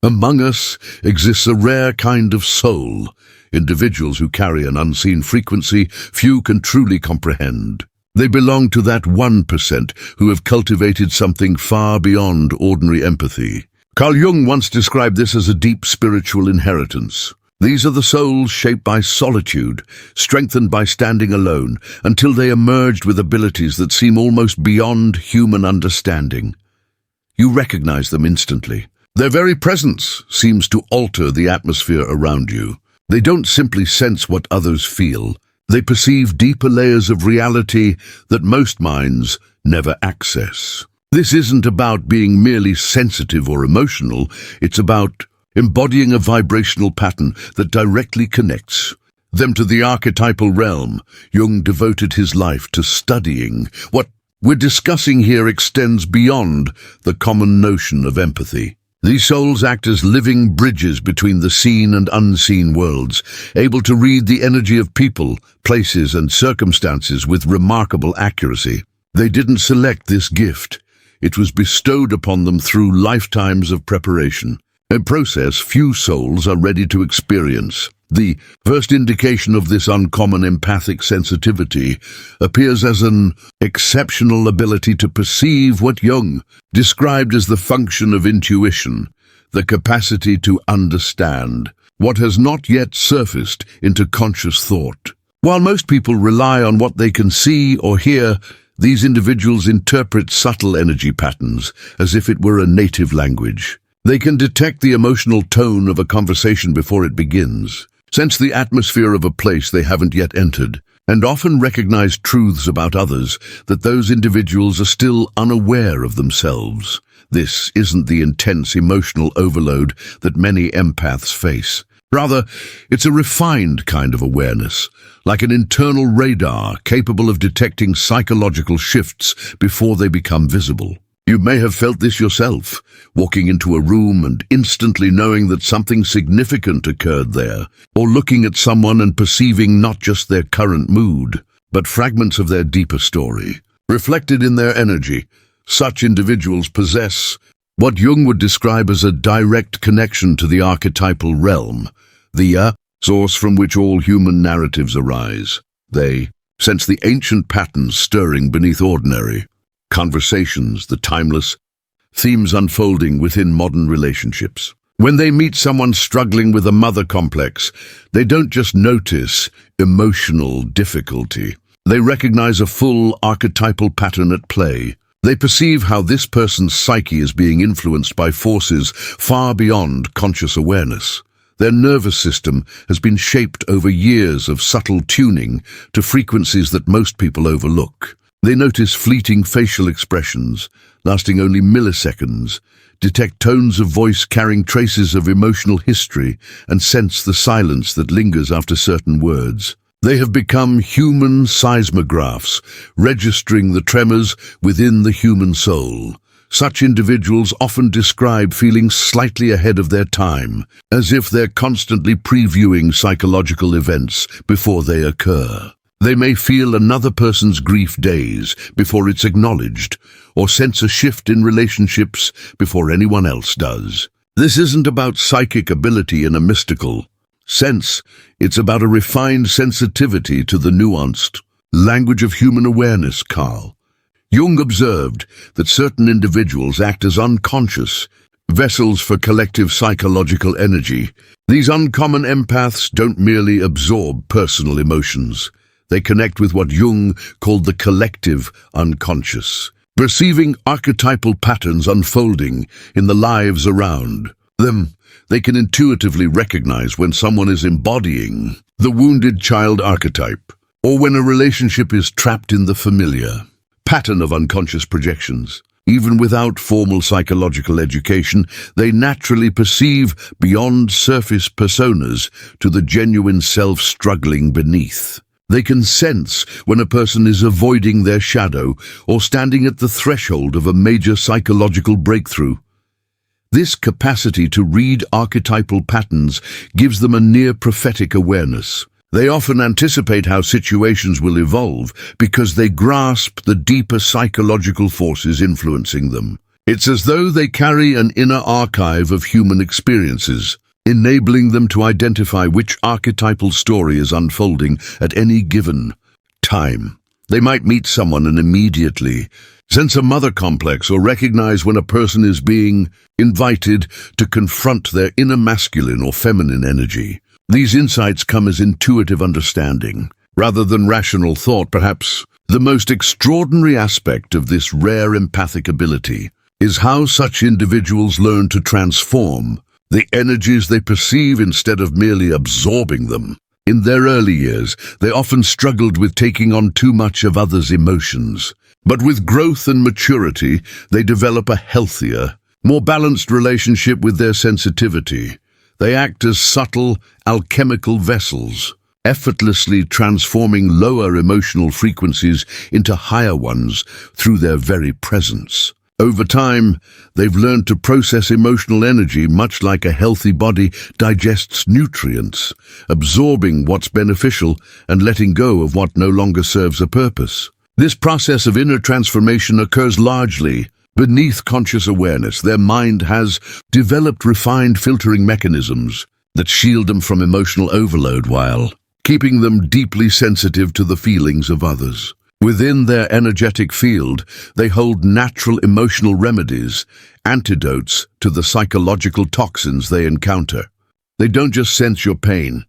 Among us exists a rare kind of soul, individuals who carry an unseen frequency few can truly comprehend. They belong to that 1% who have cultivated something far beyond ordinary empathy. Carl Jung once described this as a deep spiritual inheritance. These are the souls shaped by solitude, strengthened by standing alone, until they emerged with abilities that seem almost beyond human understanding. You recognize them instantly. Their very presence seems to alter the atmosphere around you. They don't simply sense what others feel. They perceive deeper layers of reality that most minds never access. This isn't about being merely sensitive or emotional. It's about embodying a vibrational pattern that directly connects them to the archetypal realm. Jung devoted his life to studying. What we're discussing here extends beyond the common notion of empathy. These souls act as living bridges between the seen and unseen worlds, able to read the energy of people, places, and circumstances with remarkable accuracy. They didn't select this gift. It was bestowed upon them through lifetimes of preparation, a process few souls are ready to experience. The first indication of this uncommon empathic sensitivity appears as an exceptional ability to perceive what Jung described as the function of intuition, the capacity to understand what has not yet surfaced into conscious thought. While most people rely on what they can see or hear, these individuals interpret subtle energy patterns as if it were a native language. They can detect the emotional tone of a conversation before it begins, sense the atmosphere of a place they haven't yet entered, and often recognize truths about others that those individuals are still unaware of themselves. This isn't the intense emotional overload that many empaths face. Rather, it's a refined kind of awareness, like an internal radar capable of detecting psychological shifts before they become visible. You may have felt this yourself, walking into a room and instantly knowing that something significant occurred there, or looking at someone and perceiving not just their current mood, but fragments of their deeper story, reflected in their energy. Such individuals possess what Jung would describe as a direct connection to the archetypal realm, the source from which all human narratives arise. They sense the ancient patterns stirring beneath ordinary conversations, the timeless themes unfolding within modern relationships. When they meet someone struggling with a mother complex, they don't just notice emotional difficulty. They recognize a full archetypal pattern at play. They perceive how this person's psyche is being influenced by forces far beyond conscious awareness. Their nervous system has been shaped over years of subtle tuning to frequencies that most people overlook. They notice fleeting facial expressions, lasting only milliseconds, detect tones of voice carrying traces of emotional history, and sense the silence that lingers after certain words. They have become human seismographs, registering the tremors within the human soul. Such individuals often describe feeling slightly ahead of their time, as if they're constantly previewing psychological events before they occur. They may feel another person's grief days before it's acknowledged, or sense a shift in relationships before anyone else does. This isn't about psychic ability in a mystical sense. It's about a refined sensitivity to the nuanced language of human awareness, Carl. Jung observed that certain individuals act as unconscious vessels for collective psychological energy. These uncommon empaths don't merely absorb personal emotions. They connect with what Jung called the collective unconscious, perceiving archetypal patterns unfolding in the lives around them. They can intuitively recognize when someone is embodying the wounded child archetype, or when a relationship is trapped in the familiar pattern of unconscious projections. Even without formal psychological education, they naturally perceive beyond surface personas to the genuine self struggling beneath. They can sense when a person is avoiding their shadow or standing at the threshold of a major psychological breakthrough. This capacity to read archetypal patterns gives them a near-prophetic awareness. They often anticipate how situations will evolve because they grasp the deeper psychological forces influencing them. It's as though they carry an inner archive of human experiences, enabling them to identify which archetypal story is unfolding at any given time. They might meet someone and immediately sense a mother complex or recognize when a person is being invited to confront their inner masculine or feminine energy. These insights come as intuitive understanding, rather than rational thought. Perhaps the most extraordinary aspect of this rare empathic ability is how such individuals learn to transform the energies they perceive instead of merely absorbing them. In their early years, they often struggled with taking on too much of others' emotions. But with growth and maturity, they develop a healthier, more balanced relationship with their sensitivity. They act as subtle, alchemical vessels, effortlessly transforming lower emotional frequencies into higher ones through their very presence. Over time, they've learned to process emotional energy much like a healthy body digests nutrients, absorbing what's beneficial and letting go of what no longer serves a purpose. This process of inner transformation occurs largely beneath conscious awareness. Their mind has developed refined filtering mechanisms that shield them from emotional overload while keeping them deeply sensitive to the feelings of others. Within their energetic field, they hold natural emotional remedies, antidotes to the psychological toxins they encounter. They don't just sense your pain.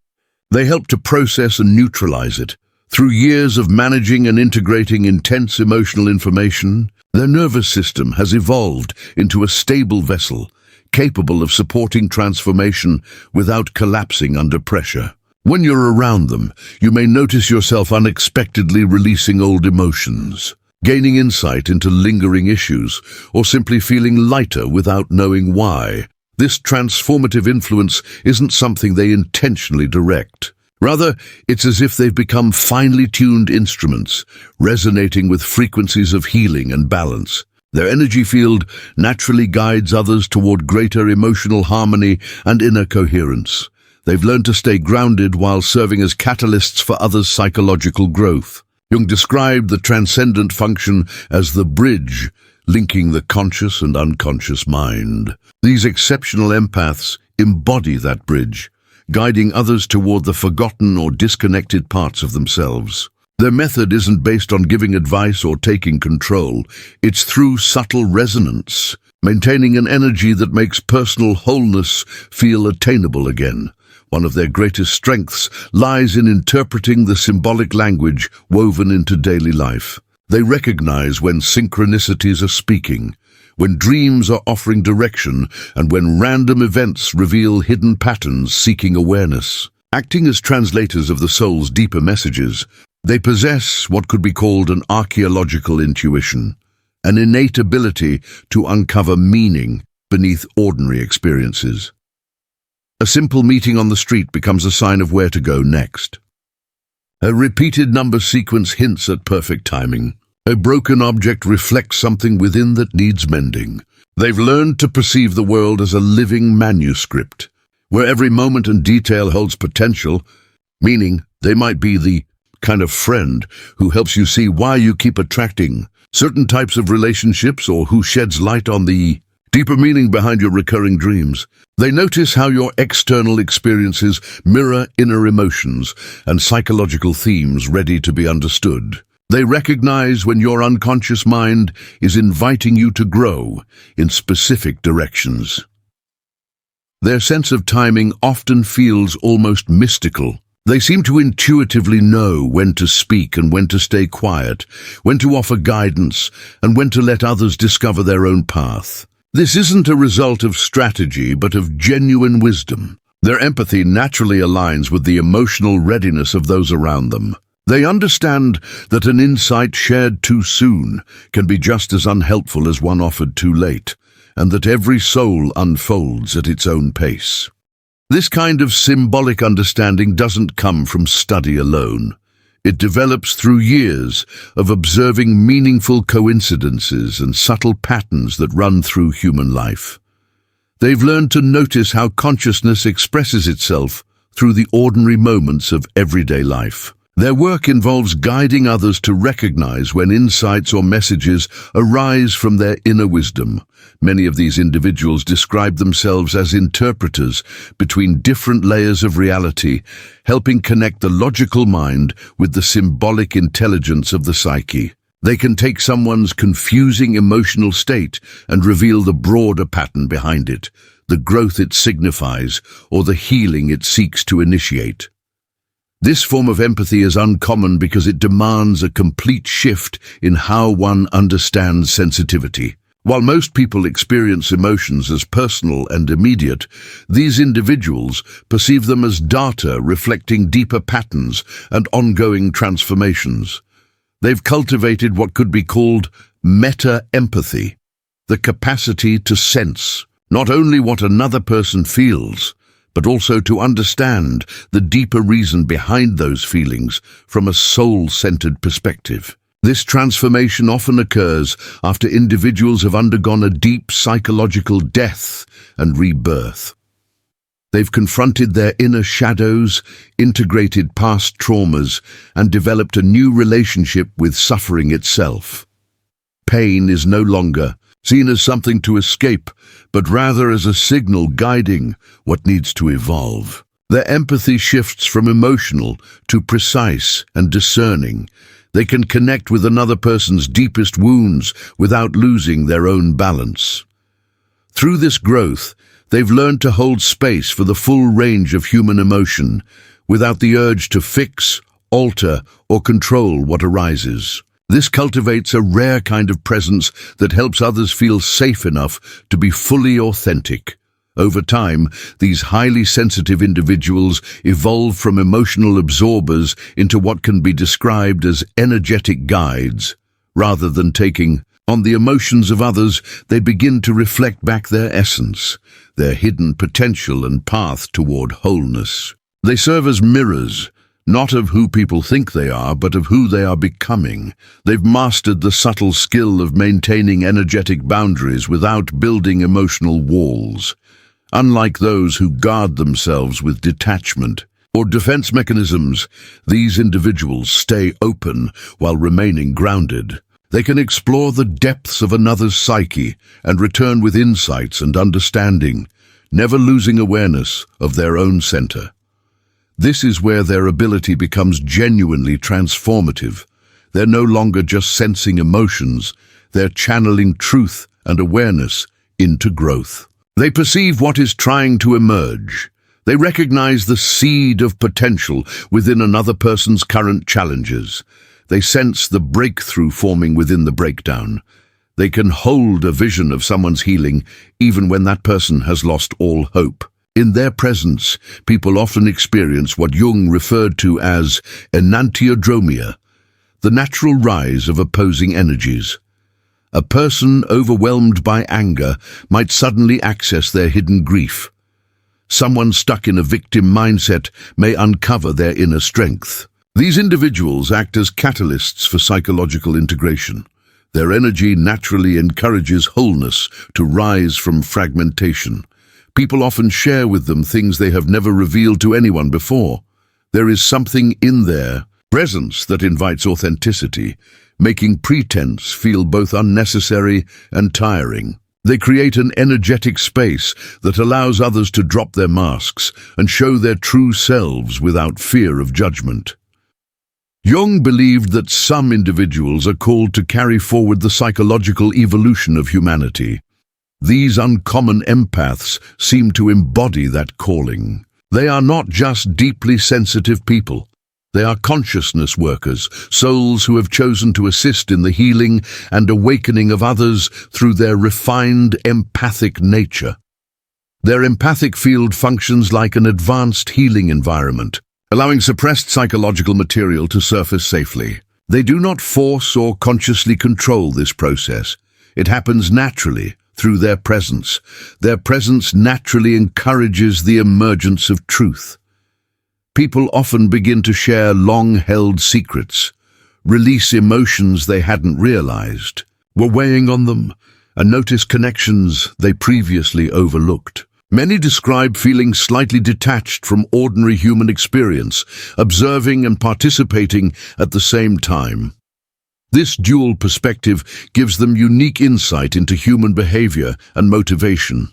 They help to process and neutralize it. Through years of managing and integrating intense emotional information, their nervous system has evolved into a stable vessel, capable of supporting transformation without collapsing under pressure. When you're around them, you may notice yourself unexpectedly releasing old emotions, gaining insight into lingering issues, or simply feeling lighter without knowing why. This transformative influence isn't something they intentionally direct. Rather, it's as if they've become finely tuned instruments, resonating with frequencies of healing and balance. Their energy field naturally guides others toward greater emotional harmony and inner coherence. They've learned to stay grounded while serving as catalysts for others' psychological growth. Jung described the transcendent function as the bridge linking the conscious and unconscious mind. These exceptional empaths embody that bridge, guiding others toward the forgotten or disconnected parts of themselves. Their method isn't based on giving advice or taking control. It's through subtle resonance, maintaining an energy that makes personal wholeness feel attainable again. One of their greatest strengths lies in interpreting the symbolic language woven into daily life. They recognize when synchronicities are speaking, when dreams are offering direction, and when random events reveal hidden patterns seeking awareness. Acting as translators of the soul's deeper messages, they possess what could be called an archaeological intuition, an innate ability to uncover meaning beneath ordinary experiences. A simple meeting on the street becomes a sign of where to go next. A repeated number sequence hints at perfect timing. A broken object reflects something within that needs mending. They've learned to perceive the world as a living manuscript, where every moment and detail holds potential, meaning they might be the kind of friend who helps you see why you keep attracting certain types of relationships, or who sheds light on the deeper meaning behind your recurring dreams. They notice how your external experiences mirror inner emotions and psychological themes ready to be understood. They recognize when your unconscious mind is inviting you to grow in specific directions. Their sense of timing often feels almost mystical. They seem to intuitively know when to speak and when to stay quiet, when to offer guidance and when to let others discover their own path. This isn't a result of strategy, but of genuine wisdom. Their empathy naturally aligns with the emotional readiness of those around them. They understand that an insight shared too soon can be just as unhelpful as one offered too late, and that every soul unfolds at its own pace. This kind of symbolic understanding doesn't come from study alone. It develops through years of observing meaningful coincidences and subtle patterns that run through human life. They've learned to notice how consciousness expresses itself through the ordinary moments of everyday life. Their work involves guiding others to recognize when insights or messages arise from their inner wisdom, Many of these individuals describe themselves as interpreters between different layers of reality, helping connect the logical mind with the symbolic intelligence of the psyche. They can take someone's confusing emotional state and reveal the broader pattern behind it, the growth it signifies, or the healing it seeks to initiate. This form of empathy is uncommon because it demands a complete shift in how one understands sensitivity. While most people experience emotions as personal and immediate, these individuals perceive them as data reflecting deeper patterns and ongoing transformations. They've cultivated what could be called meta-empathy, the capacity to sense not only what another person feels, but also to understand the deeper reason behind those feelings from a soul-centered perspective. This transformation often occurs after individuals have undergone a deep psychological death and rebirth. They've confronted their inner shadows, integrated past traumas, and developed a new relationship with suffering itself. Pain is no longer seen as something to escape, but rather as a signal guiding what needs to evolve. Their empathy shifts from emotional to precise and discerning. They can connect with another person's deepest wounds without losing their own balance. Through this growth, they've learned to hold space for the full range of human emotion, without the urge to fix, alter, or control what arises. This cultivates a rare kind of presence that helps others feel safe enough to be fully authentic. Over time, these highly sensitive individuals evolve from emotional absorbers into what can be described as energetic guides. Rather than taking on the emotions of others, they begin to reflect back their essence, their hidden potential and path toward wholeness. They serve as mirrors, not of who people think they are, but of who they are becoming. They've mastered the subtle skill of maintaining energetic boundaries without building emotional walls. Unlike those who guard themselves with detachment or defense mechanisms, these individuals stay open while remaining grounded. They can explore the depths of another's psyche and return with insights and understanding, never losing awareness of their own center. This is where their ability becomes genuinely transformative. They're no longer just sensing emotions, they're channeling truth and awareness into growth. They perceive what is trying to emerge. They recognize the seed of potential within another person's current challenges. They sense the breakthrough forming within the breakdown. They can hold a vision of someone's healing even when that person has lost all hope. In their presence, people often experience what Jung referred to as enantiodromia, the natural rise of opposing energies. A person overwhelmed by anger might suddenly access their hidden grief. Someone stuck in a victim mindset may uncover their inner strength. These individuals act as catalysts for psychological integration. Their energy naturally encourages wholeness to rise from fragmentation. People often share with them things they have never revealed to anyone before. There is something in their presence that invites authenticity, making pretense feel both unnecessary and tiring. They create an energetic space that allows others to drop their masks and show their true selves without fear of judgment. Jung believed that some individuals are called to carry forward the psychological evolution of humanity. These uncommon empaths seem to embody that calling. They are not just deeply sensitive people. They are consciousness workers, souls who have chosen to assist in the healing and awakening of others through their refined empathic nature. Their empathic field functions like an advanced healing environment, allowing suppressed psychological material to surface safely. They do not force or consciously control this process. It happens naturally through their presence. Their presence naturally encourages the emergence of truth. People often begin to share long-held secrets, release emotions they hadn't realized, were weighing on them, and notice connections they previously overlooked. Many describe feeling slightly detached from ordinary human experience, observing and participating at the same time. This dual perspective gives them unique insight into human behavior and motivation.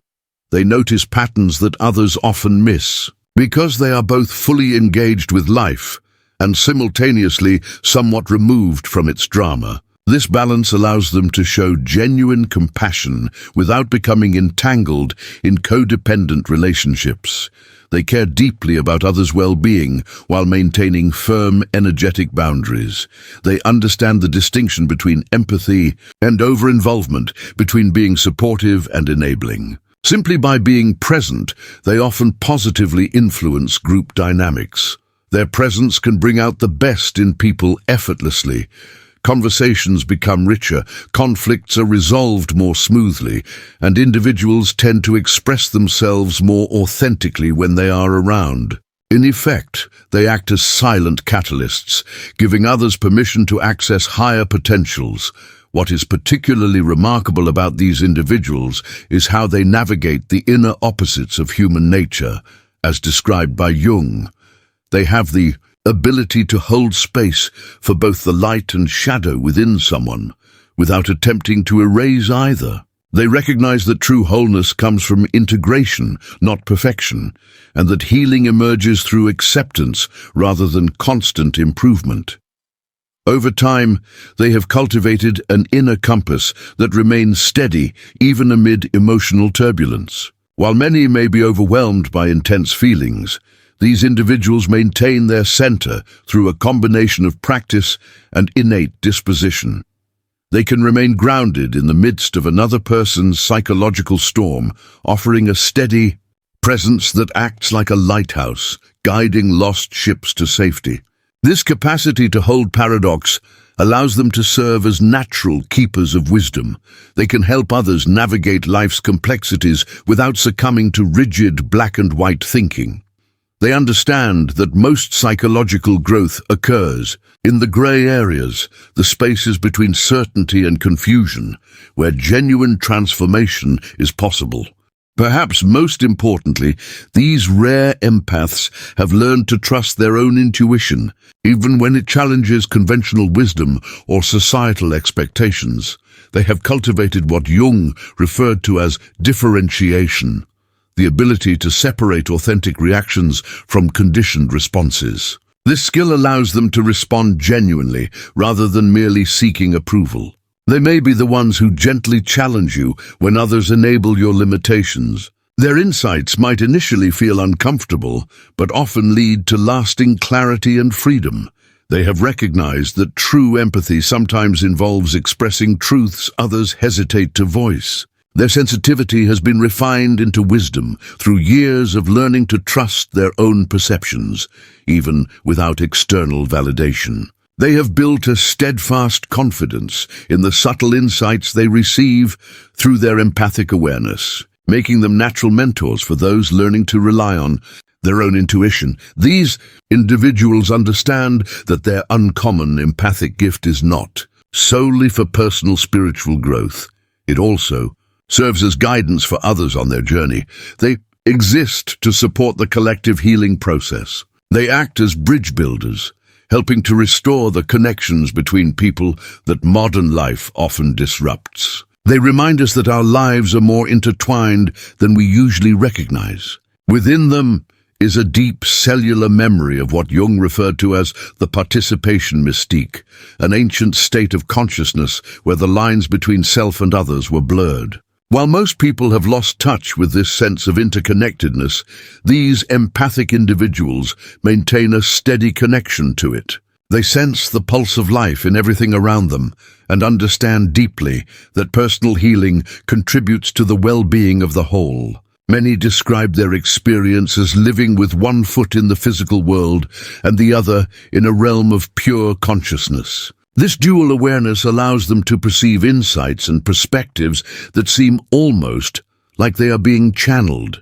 They notice patterns that others often miss. Because they are both fully engaged with life and simultaneously somewhat removed from its drama, this balance allows them to show genuine compassion without becoming entangled in codependent relationships. They care deeply about others' well-being while maintaining firm, energetic boundaries. They understand the distinction between empathy and over-involvement, between being supportive and enabling. Simply by being present, they often positively influence group dynamics. Their presence can bring out the best in people effortlessly. Conversations become richer, conflicts are resolved more smoothly, and individuals tend to express themselves more authentically when they are around. In effect, they act as silent catalysts, giving others permission to access higher potentials. What is particularly remarkable about these individuals is how they navigate the inner opposites of human nature, as described by Jung. They have the ability to hold space for both the light and shadow within someone, without attempting to erase either. They recognize that true wholeness comes from integration, not perfection, and that healing emerges through acceptance rather than constant improvement. Over time, they have cultivated an inner compass that remains steady even amid emotional turbulence. While many may be overwhelmed by intense feelings, these individuals maintain their center through a combination of practice and innate disposition. They can remain grounded in the midst of another person's psychological storm, offering a steady presence that acts like a lighthouse, guiding lost ships to safety. This capacity to hold paradox allows them to serve as natural keepers of wisdom. They can help others navigate life's complexities without succumbing to rigid black and white thinking. They understand that most psychological growth occurs in the gray areas, the spaces between certainty and confusion, where genuine transformation is possible. Perhaps most importantly, these rare empaths have learned to trust their own intuition, even when it challenges conventional wisdom or societal expectations. They have cultivated what Jung referred to as differentiation, the ability to separate authentic reactions from conditioned responses. This skill allows them to respond genuinely rather than merely seeking approval. They may be the ones who gently challenge you when others enable your limitations. Their insights might initially feel uncomfortable, but often lead to lasting clarity and freedom. They have recognized that true empathy sometimes involves expressing truths others hesitate to voice. Their sensitivity has been refined into wisdom through years of learning to trust their own perceptions, even without external validation. They have built a steadfast confidence in the subtle insights they receive through their empathic awareness, making them natural mentors for those learning to rely on their own intuition. These individuals understand that their uncommon empathic gift is not solely for personal spiritual growth. It also serves as guidance for others on their journey. They exist to support the collective healing process. They act as bridge builders, helping to restore the connections between people that modern life often disrupts. They remind us that our lives are more intertwined than we usually recognize. Within them is a deep cellular memory of what Jung referred to as the participation mystique, an ancient state of consciousness where the lines between self and others were blurred. While most people have lost touch with this sense of interconnectedness, these empathic individuals maintain a steady connection to it. They sense the pulse of life in everything around them and understand deeply that personal healing contributes to the well-being of the whole. Many describe their experience as living with one foot in the physical world and the other in a realm of pure consciousness. This dual awareness allows them to perceive insights and perspectives that seem almost like they are being channeled.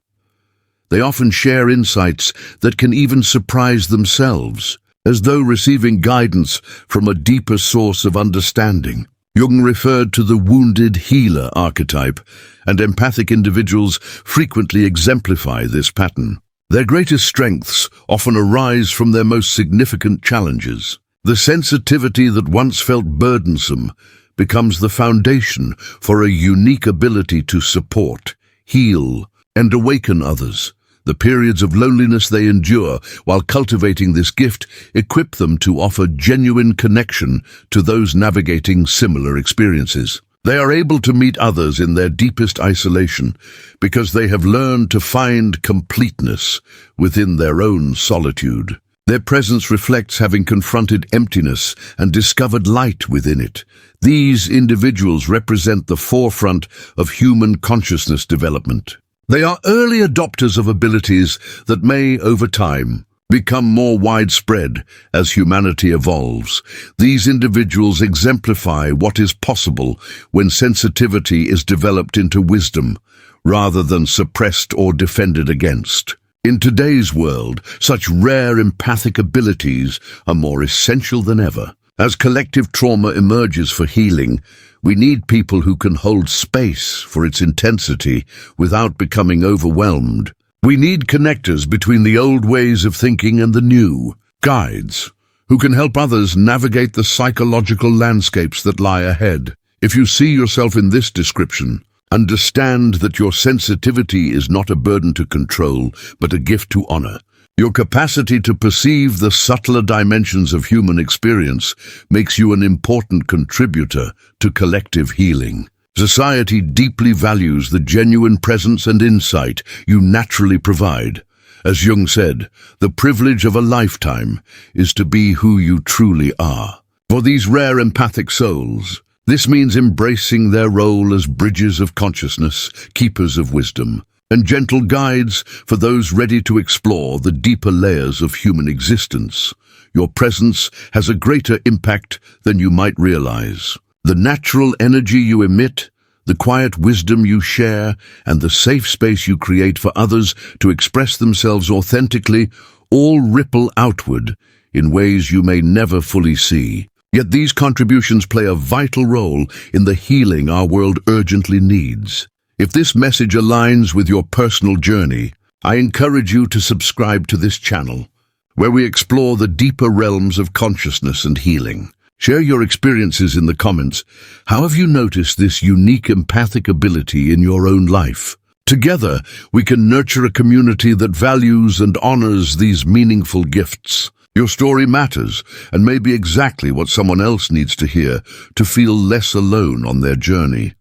They often share insights that can even surprise themselves, as though receiving guidance from a deeper source of understanding. Jung referred to the wounded healer archetype, and empathic individuals frequently exemplify this pattern. Their greatest strengths often arise from their most significant challenges. The sensitivity that once felt burdensome becomes the foundation for a unique ability to support, heal, and awaken others. The periods of loneliness they endure while cultivating this gift equip them to offer genuine connection to those navigating similar experiences. They are able to meet others in their deepest isolation because they have learned to find completeness within their own solitude. Their presence reflects having confronted emptiness and discovered light within it. These individuals represent the forefront of human consciousness development. They are early adopters of abilities that may, over time, become more widespread as humanity evolves. These individuals exemplify what is possible when sensitivity is developed into wisdom, rather than suppressed or defended against. In today's world, such rare empathic abilities are more essential than ever. As collective trauma emerges for healing, we need people who can hold space for its intensity without becoming overwhelmed. We need connectors between the old ways of thinking and the new, guides who can help others navigate the psychological landscapes that lie ahead. If you see yourself in this description, understand that your sensitivity is not a burden to control, but a gift to honor. Your capacity to perceive the subtler dimensions of human experience makes you an important contributor to collective healing. Society deeply values the genuine presence and insight you naturally provide. As Jung said, the privilege of a lifetime is to be who you truly are. For these rare empathic souls, this means embracing their role as bridges of consciousness, keepers of wisdom, and gentle guides for those ready to explore the deeper layers of human existence. Your presence has a greater impact than you might realize. The natural energy you emit, the quiet wisdom you share, and the safe space you create for others to express themselves authentically all ripple outward in ways you may never fully see. Yet these contributions play a vital role in the healing our world urgently needs. If this message aligns with your personal journey, I encourage you to subscribe to this channel, where we explore the deeper realms of consciousness and healing. Share your experiences in the comments. How have you noticed this unique empathic ability in your own life? Together, we can nurture a community that values and honors these meaningful gifts. Your story matters and may be exactly what someone else needs to hear to feel less alone on their journey.